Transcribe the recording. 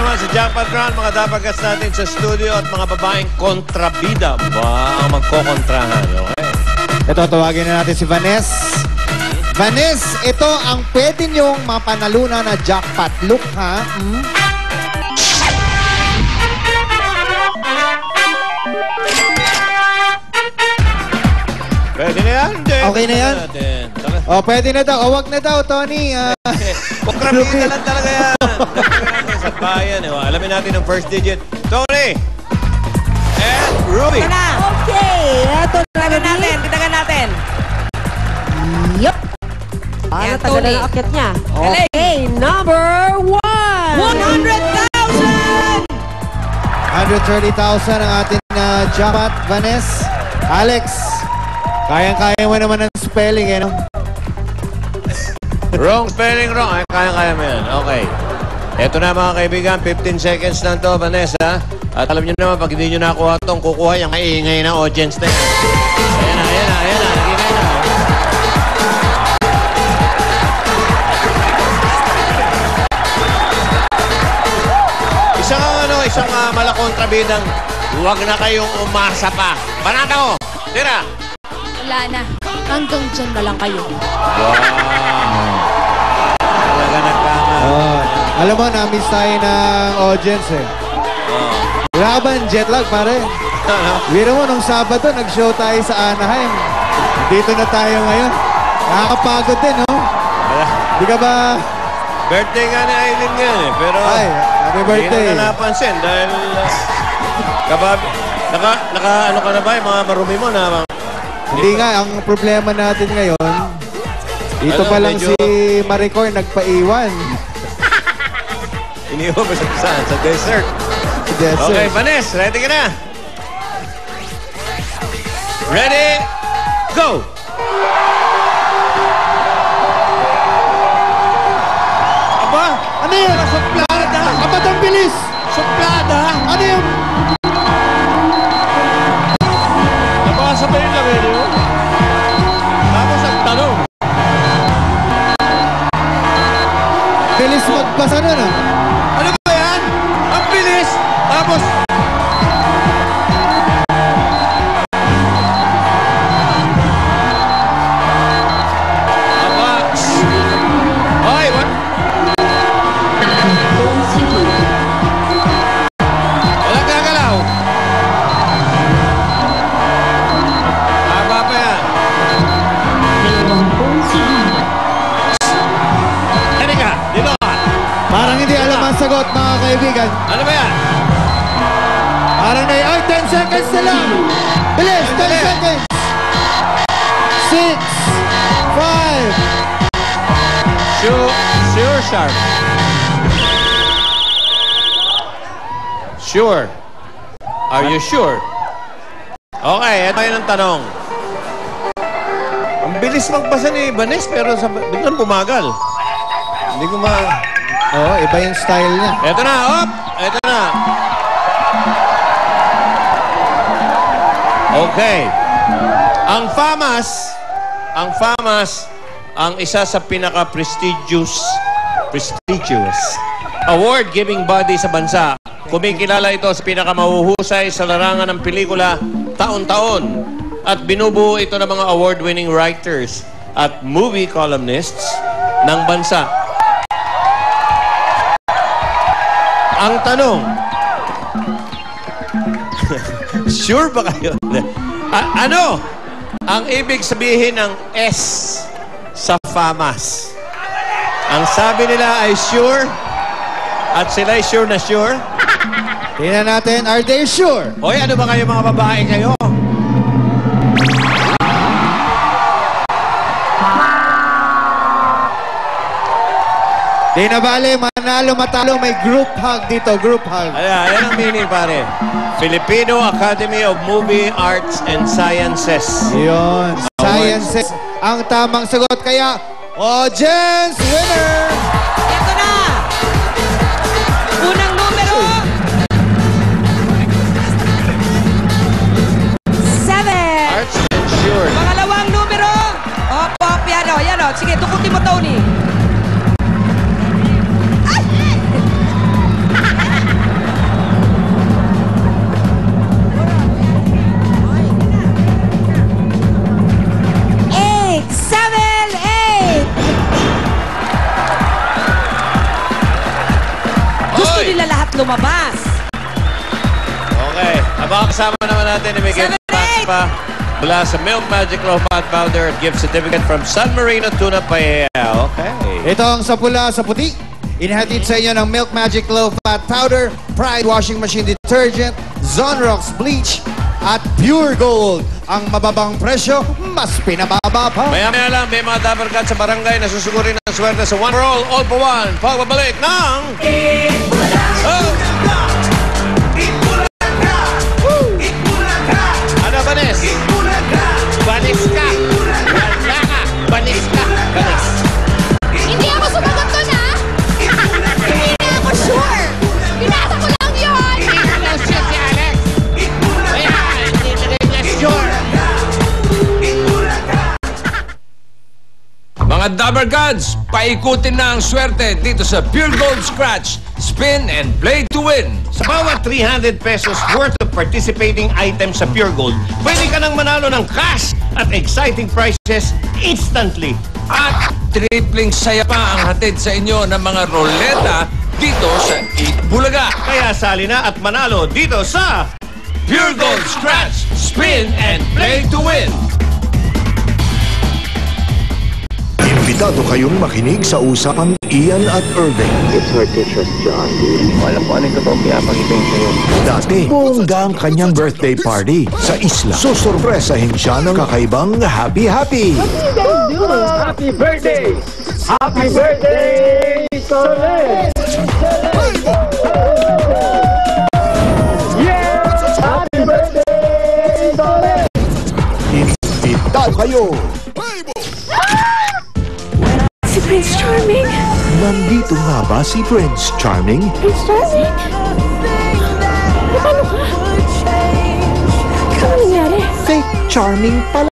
naman sa Jackpot Round, mga dapagas natin sa studio at mga babaeng kontrabida ba ang magkokontrahan, okay? Ito, tawagin na natin si Vanessa. Vanessa, ito ang pwede niyong mapanalunan na jackpot. Look, ha? Pwede na yan, Jay. Okay na yan? O, pwede na daw. O, wag na daw, Tony. Kontrabida lang talaga yan. Sa bayan, eh. Alamin natin ang first digit. Tony! And Ruby. Ito na. Okay, ito Kitagan natin, kitagan natin. Yup. Ayan, Tagal Tony. na akyat niya. Galing. Okay, number 1. 100,000! 130,000 ang ating jackpot, Vanessa. Alex, kayang-kaya mo naman ang spelling, eh, no? Wrong spelling wrong. Ay, kaya-kaya mo yan. Okay. Ito na mga kaibigan, 15 seconds lang to, Vanessa. At alam nyo naman, pag hindi nyo nakuha itong kukuha yung kaingay na audience na yan. Ayan na, ayan na, ayan na. Nagingay na. Isang malakontrabidang huwag na kayong umasa pa. Banata ko! Tira! Wala na. Hanggang dyan na lang kayo. Wow! Talaga nagkama. Alam mo, na-miss tayo ng audience, eh. Wala ka ba ng jet lag, pare? Biro mo, nung Sabado, nag-show tayo sa Anaheim. Dito na tayo ngayon. Nakakapagod din, no? Di ka ba... Birthday nga ni Aileen yan, eh. Pero... Ay, happy birthday. Hindi na napansin dahil... ano ka na ba yung mga marumi mo na... Hindi nga, ang problema natin ngayon, dito Ano, pa lang medyo- si Maricoy nagpaiwan. Iniwan mo siya saan? Sa dessert. Yes, sir. Okay, Vanessa, ready ka na? Ready? Go! Aba, ano yun? Suplada. Aba, ang bilis. Suplada. Ano yun? Nabasa ba yung lamero? Tapos ang tanong. Bilis magbasa nun, ah. Ano ba yan? Ang bilis! Tapos... Aba! Hoy, what? Walang gagalaw. Aba pa yan. Halika, dito ka. Parang hindi alam ang sagot, mga kaibigan. Ano ba yan? Parang na, ay, 10 seconds na lang. Bilis, 10 seconds. 6, 5. Sure, sharp. Sure. Are you sure? Okay, ito yun ang tanong. Ang bilis magbasa ni Vanessa pero biglang bumagal. Hindi ko Oo, iba yung style niya. Ito na, op! Ito na. Okay. Ang FAMAS, ang isa sa pinaka-prestigious award-giving body sa bansa. Kumikilala ito sa pinakamahuhusay sa larangan ng pelikula taon-taon. At binubuo ito ng mga award-winning writers at movie columnists ng bansa. Ang tanong, sure ba kayo? Ano ang ibig sabihin ng S sa FAMAS? Ang sabi nila ay sure at sila ay sure na sure. Tingnan natin, are they sure? Hoy, ano ba kayo mga babae kayo? Di na bale, manalo, matalo, may group hug dito, group hug. Ayan ang meaning pare. Filipino Academy of Movie Arts and Sciences. Yun, sciences. Ang tamang sagot, kaya, audience winner! Ito na! Unang numero! 7. Arts and Sure. Pangalawang numero! Opo, piano. Yan o. Sige, tukutin mo, Tony. lumabas. Okay. Abang kasama naman natin ni Miguel 7-8. pa mula sa Milk Magic Low Fat Powder at gift certificate from San Marino Tuna Paella. Okay. Ito ang sa pula sa puti. Inahatid sa inyo ng Milk Magic Low Fat Powder, Pride Washing Machine Detergent, Zonrox Bleach, at Pure Gold. Ang mababang presyo, mas pinababa pa. Maya-maya lang, may mga dabarkat sa barangay na susugurin ng swerte sa One for All for One. Pagbabalik ng... Oh! Ano, Banes? Banis ka! Wala ka! Banis ka! Banis! Hindi ako sumagot doon, ha? Hindi na ako sure. Binasa ko lang yun. Mga Dabber Gods, paikutin na ang swerte dito sa Pure Gold Scratch, Spin and Play to Win. Sa bawat 300 pesos worth of participating items sa Pure Gold, pwede ka nang manalo ng cash at exciting prizes instantly. At tripling saya pa ang hatid sa inyo ng mga roleta dito sa Eat Bulaga. Kaya sali na at manalo dito sa Pure Gold Scratch, Spin and Play to Win. Imbitado kayong makinig sa usapang Ian at Irving. It's her teacher's John. Wala po anong totoo pinapangipin sa'yo. Dati, bongga ang kanyang birthday party sa isla. Susurpresahin siya ng kakaibang happy-happy. Happy birthday! Happy birthday, Solen! Yeah! Happy birthday, Solen! Imbitado kayo. Si Prince Charming. Nandito nga ba si Prince Charming? Prince Charming? Paano ka? Ano nangyari? Fake Charming pala.